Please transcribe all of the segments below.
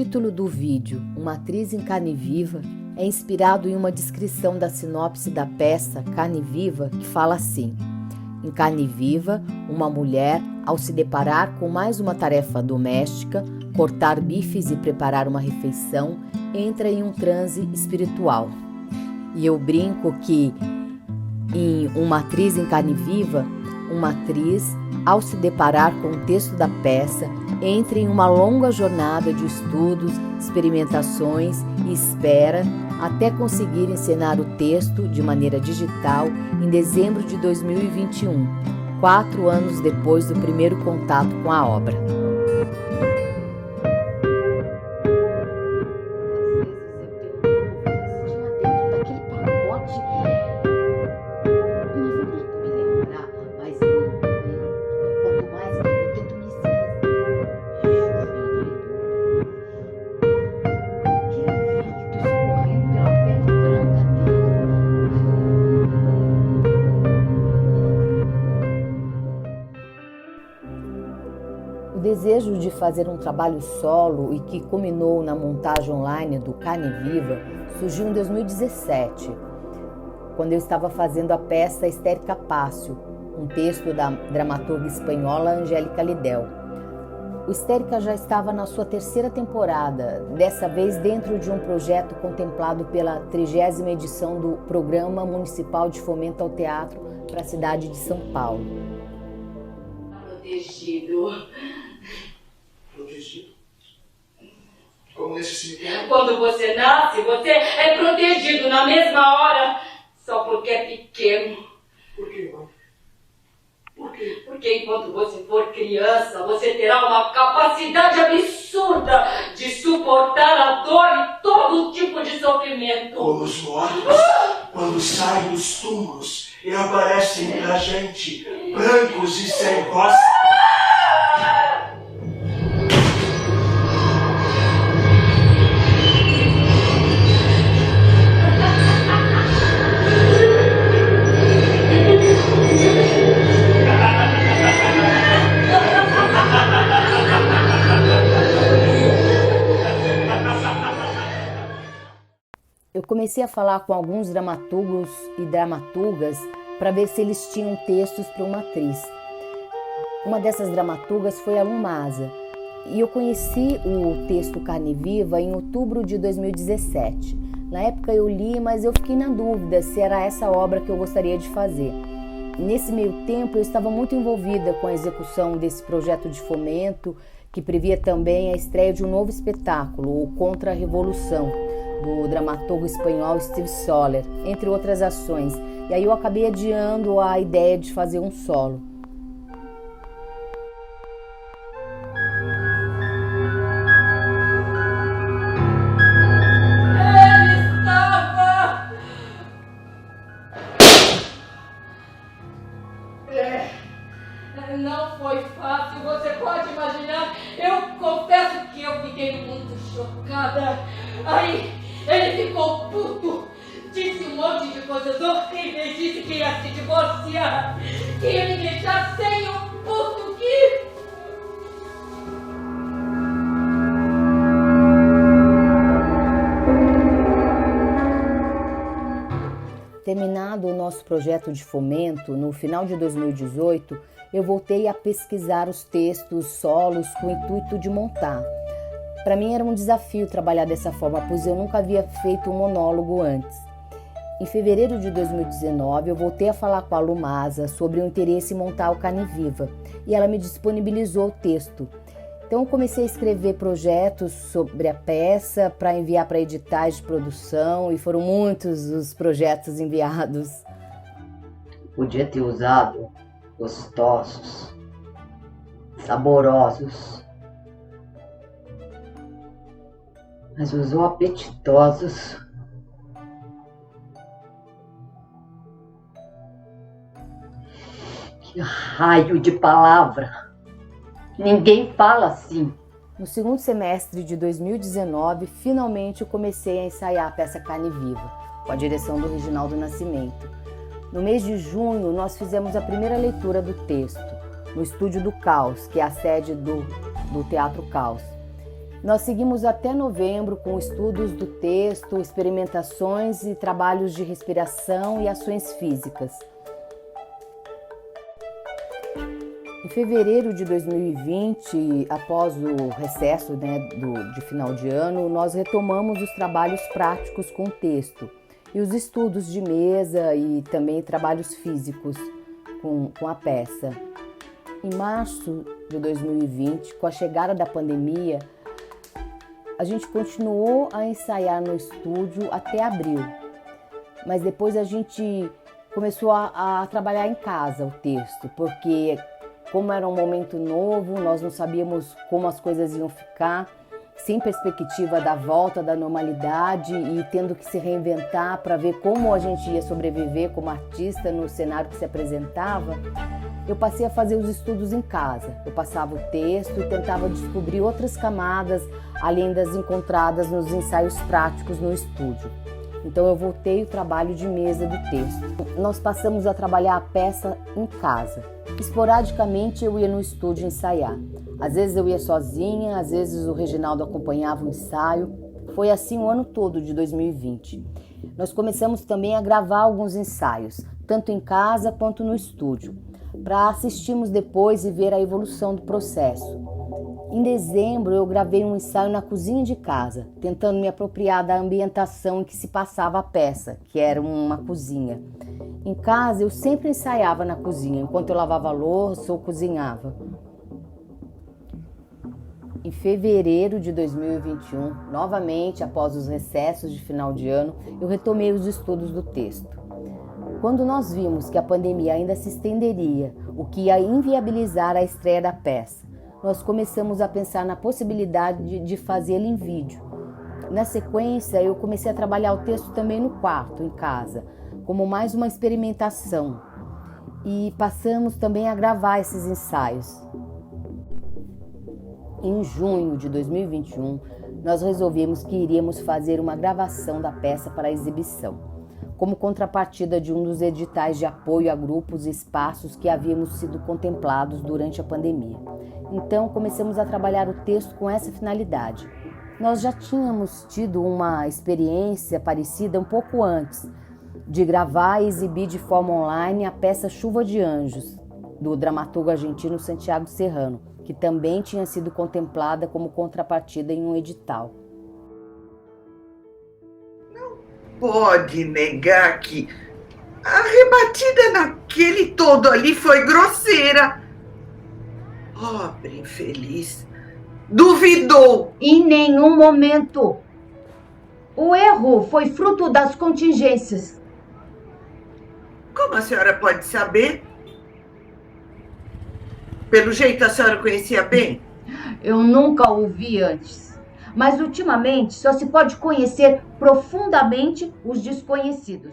título do vídeo, Uma Atriz em Carne Viva, é inspirado em uma descrição da sinopse da peça Carne Viva, que fala assim: em carne viva, uma mulher, ao se deparar com mais uma tarefa doméstica, cortar bifes e preparar uma refeição, entra em um transe espiritual. E eu brinco que em Uma Atriz em Carne Viva, uma atriz, ao se deparar com o texto da peça, entra em uma longa jornada de estudos, experimentações e espera até conseguir encenar o texto de maneira digital em dezembro de 2021, 4 anos depois do primeiro contato com a obra. O desejo de fazer um trabalho solo e que culminou na montagem online do Carne Viva surgiu em 2017, quando eu estava fazendo a peça Histérica Pássio, um texto da dramaturga espanhola Angélica Lidel. O Histérica já estava na sua 3ª temporada, dessa vez dentro de um projeto contemplado pela 30ª edição do Programa Municipal de Fomento ao Teatro para a cidade de São Paulo. Protegido. Como nesse cemitério? Quando você nasce, você é protegido na mesma hora, só porque é pequeno. Por quê, mãe? Por quê? Porque enquanto você for criança, você terá uma capacidade absurda de suportar a dor e todo tipo de sofrimento. Como os mortos, quando saem dos túmulos e aparecem pra gente, brancos e sem voz. Eu comecei a falar com alguns dramaturgos e dramaturgas para ver se eles tinham textos para uma atriz. Uma dessas dramaturgas foi a Lumasa, e eu conheci o texto Carne Viva em outubro de 2017. Na época eu li, mas eu fiquei na dúvida se era essa obra que eu gostaria de fazer. Nesse meio tempo eu estava muito envolvida com a execução desse projeto de fomento, que previa também a estreia de um novo espetáculo, o Contra a Revolução, do dramaturgo espanhol Steve Soler, entre outras ações. E aí eu acabei adiando a ideia de fazer um solo. Ele estava... Não foi fácil, você pode imaginar. Eu confesso que eu fiquei muito chocada. Aí ele ficou puto, disse um monte de coisas horríveis, disse que ia se divorciar, que ia me deixar sem um puto que... Terminado o nosso projeto de fomento, no final de 2018, eu voltei a pesquisar os textos solos com o intuito de montar. Para mim era um desafio trabalhar dessa forma, pois eu nunca havia feito um monólogo antes. Em fevereiro de 2019, eu voltei a falar com a Lumasa sobre o interesse em montar o Carne Viva, e ela me disponibilizou o texto. Então eu comecei a escrever projetos sobre a peça para enviar para editais de produção, e foram muitos os projetos enviados. Podia ter usado gostosos, saborosos, mas usou apetitosos. Que raio de palavra! Ninguém fala assim. No segundo semestre de 2019, finalmente eu comecei a ensaiar a peça Carne Viva, com a direção do Reginaldo Nascimento. No mês de junho, nós fizemos a primeira leitura do texto, no Estúdio do Caos, que é a sede do Teatro Caos. Nós seguimos até novembro com estudos do texto, experimentações e trabalhos de respiração e ações físicas. Em fevereiro de 2020, após o recesso de final de ano, nós retomamos os trabalhos práticos com o texto e os estudos de mesa e também trabalhos físicos com a peça. Em março de 2020, com a chegada da pandemia, a gente continuou a ensaiar no estúdio até abril, mas depois a gente começou a trabalhar em casa o texto, porque como era um momento novo, nós não sabíamos como as coisas iam ficar, sem perspectiva da volta da normalidade e tendo que se reinventar para ver como a gente ia sobreviver como artista no cenário que se apresentava. Eu passei a fazer os estudos em casa. Eu passava o texto e tentava descobrir outras camadas, além das encontradas nos ensaios práticos no estúdio. Então eu voltei ao trabalho de mesa do texto. Nós passamos a trabalhar a peça em casa. Esporadicamente eu ia no estúdio ensaiar. Às vezes eu ia sozinha, às vezes o Reginaldo acompanhava o ensaio. Foi assim o ano todo de 2020. Nós começamos também a gravar alguns ensaios, tanto em casa quanto no estúdio, para assistirmos depois e ver a evolução do processo. Em dezembro, eu gravei um ensaio na cozinha de casa, tentando me apropriar da ambientação em que se passava a peça, que era uma cozinha. Em casa, eu sempre ensaiava na cozinha, enquanto eu lavava a louça ou cozinhava. Em fevereiro de 2021, novamente após os recessos de final de ano, eu retomei os estudos do texto. Quando nós vimos que a pandemia ainda se estenderia, o que ia inviabilizar a estreia da peça, nós começamos a pensar na possibilidade de fazê-la em vídeo. Na sequência, eu comecei a trabalhar o texto também no quarto, em casa, como mais uma experimentação. E passamos também a gravar esses ensaios. Em junho de 2021, nós resolvemos que iríamos fazer uma gravação da peça para exibição, como contrapartida de um dos editais de apoio a grupos e espaços que havíamos sido contemplados durante a pandemia. Então, começamos a trabalhar o texto com essa finalidade. Nós já tínhamos tido uma experiência parecida um pouco antes, de gravar e exibir de forma online a peça Chuva de Anjos, do dramaturgo argentino Santiago Serrano, que também tinha sido contemplada como contrapartida em um edital. Não pode negar que a rebatida naquele todo ali foi grosseira. Pobre infeliz. Duvidou. Em nenhum momento. O erro foi fruto das contingências. Como a senhora pode saber? Pelo jeito a senhora conhecia bem? Eu nunca o vi antes. Mas ultimamente só se pode conhecer profundamente os desconhecidos.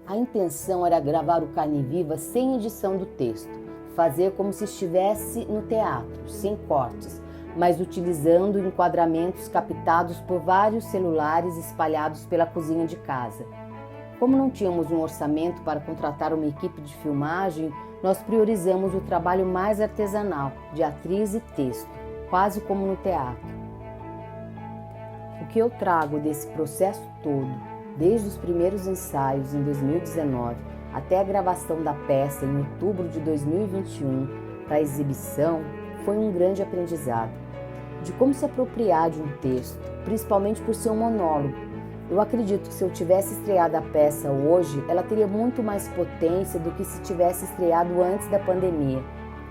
A intenção era gravar o Carne Viva sem edição do texto, fazer como se estivesse no teatro, sem cortes, mas utilizando enquadramentos captados por vários celulares espalhados pela cozinha de casa. Como não tínhamos um orçamento para contratar uma equipe de filmagem, nós priorizamos o trabalho mais artesanal, de atriz e texto, quase como no teatro. O que eu trago desse processo todo, desde os primeiros ensaios em 2019 até a gravação da peça em outubro de 2021 para a exibição, foi um grande aprendizado de como se apropriar de um texto, principalmente por ser um monólogo. Eu acredito que se eu tivesse estreado a peça hoje, ela teria muito mais potência do que se tivesse estreado antes da pandemia,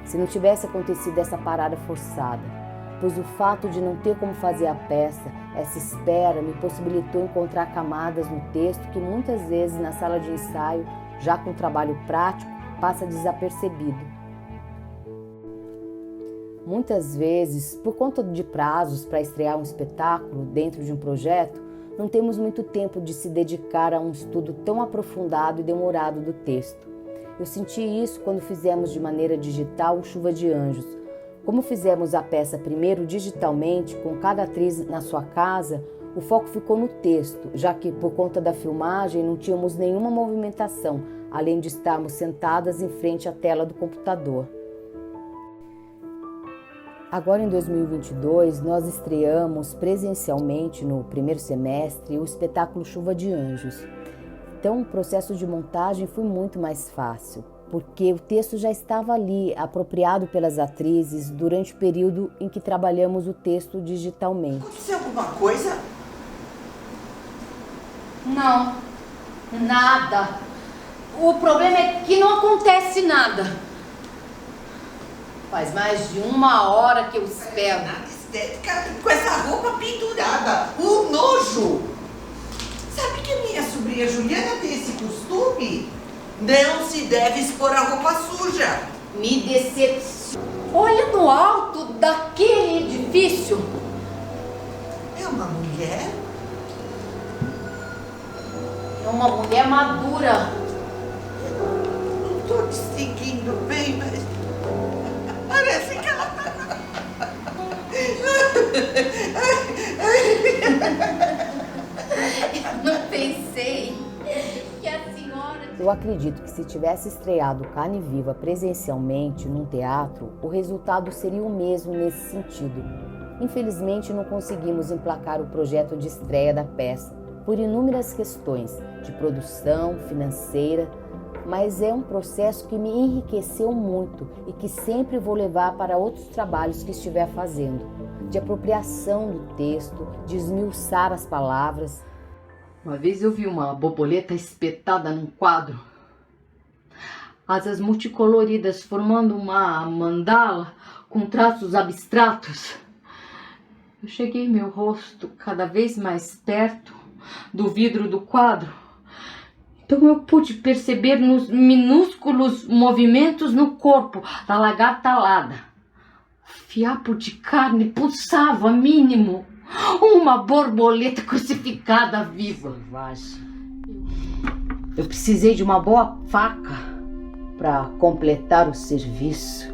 se não tivesse acontecido essa parada forçada, pois o fato de não ter como fazer a peça, essa espera, me possibilitou encontrar camadas no texto que muitas vezes na sala de ensaio, já com trabalho prático, passa desapercebido. Muitas vezes, por conta de prazos para estrear um espetáculo dentro de um projeto, não temos muito tempo de se dedicar a um estudo tão aprofundado e demorado do texto. Eu senti isso quando fizemos de maneira digital o Chuva de Anjos. Como fizemos a peça primeiro digitalmente, com cada atriz na sua casa, o foco ficou no texto, já que por conta da filmagem não tínhamos nenhuma movimentação, além de estarmos sentadas em frente à tela do computador. Agora em 2022, nós estreamos presencialmente no primeiro semestre o espetáculo Chuva de Anjos. Então o processo de montagem foi muito mais fácil, porque o texto já estava ali, apropriado pelas atrizes durante o período em que trabalhamos o texto digitalmente. Aconteceu alguma coisa? Não, nada. O problema é que não acontece nada. Faz mais de 1 hora que eu espero. Nada estética com essa roupa pendurada. O nojo! Sabe que a minha sobrinha Juliana tem esse costume? Não se deve expor a roupa suja. Me decepciona. Olha no alto daquele edifício. É uma mulher? É uma mulher madura. Não estou distinguindo bem, mas parece que ela tá... Eu não pensei que a senhora... Eu acredito que se tivesse estreado Carne Viva presencialmente num teatro, o resultado seria o mesmo nesse sentido. Infelizmente, não conseguimos emplacar o projeto de estreia da peça, por inúmeras questões de produção, financeira, mas é um processo que me enriqueceu muito e que sempre vou levar para outros trabalhos que estiver fazendo, de apropriação do texto, de esmiuçar as palavras. Uma vez eu vi uma borboleta espetada num quadro, asas multicoloridas formando uma mandala com traços abstratos. Eu cheguei meu rosto cada vez mais perto do vidro do quadro, então eu pude perceber nos minúsculos movimentos no corpo da lagarta alada. O fiapo de carne pulsava mínimo. Uma borboleta crucificada viva. Eu precisei de uma boa faca para completar o serviço.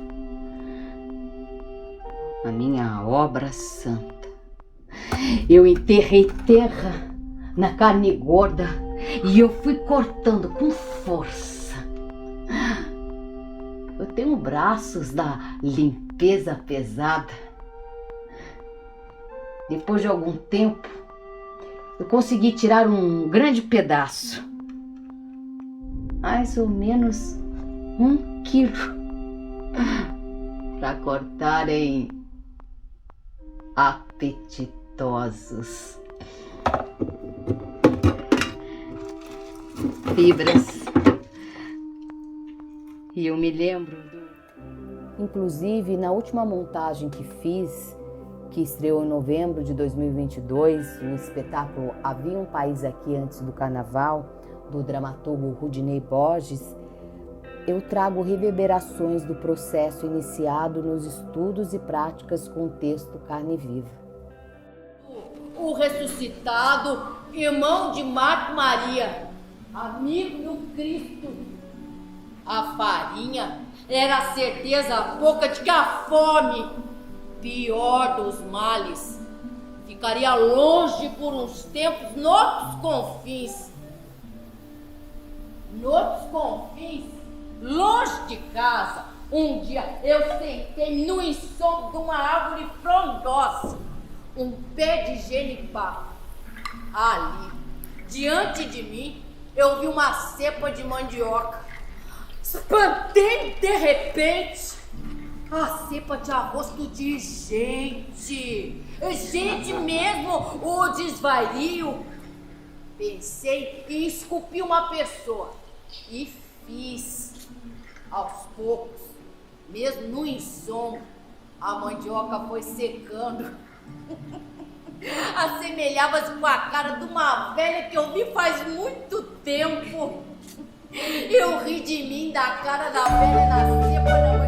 A minha obra santa. Eu enterrei terra na carne gorda e eu fui cortando com força. Eu tenho braços da limpeza pesada. Depois de algum tempo, eu consegui tirar um grande pedaço, mais ou menos 1 quilo, para cortarem apetitosos fibras. E eu me lembro Inclusive, na última montagem que fiz, que estreou em novembro de 2022, o espetáculo Havia um País Aqui Antes do Carnaval, do dramaturgo Rudinei Borges, eu trago reverberações do processo iniciado nos estudos e práticas com o texto Carne Viva. O ressuscitado, irmão de Marta e Maria, amigo do Cristo. A farinha era a certeza pouca de que a fome, pior dos males, ficaria longe por uns tempos noutros confins. Noutros confins, longe de casa, um dia eu sentei no ensombro de uma árvore frondosa, um pé de genipá. Ali, diante de mim, eu vi uma cepa de mandioca. Espantei de repente. A cepa tinha rosto de gente. Gente mesmo, o desvario. Pensei em esculpir uma pessoa. E fiz. Aos poucos, mesmo no ensombro, a mandioca foi secando. Assemelhava-se com a cara de uma velha que eu vi faz muito tempo. Eu ri de mim, da cara da velha na cepa.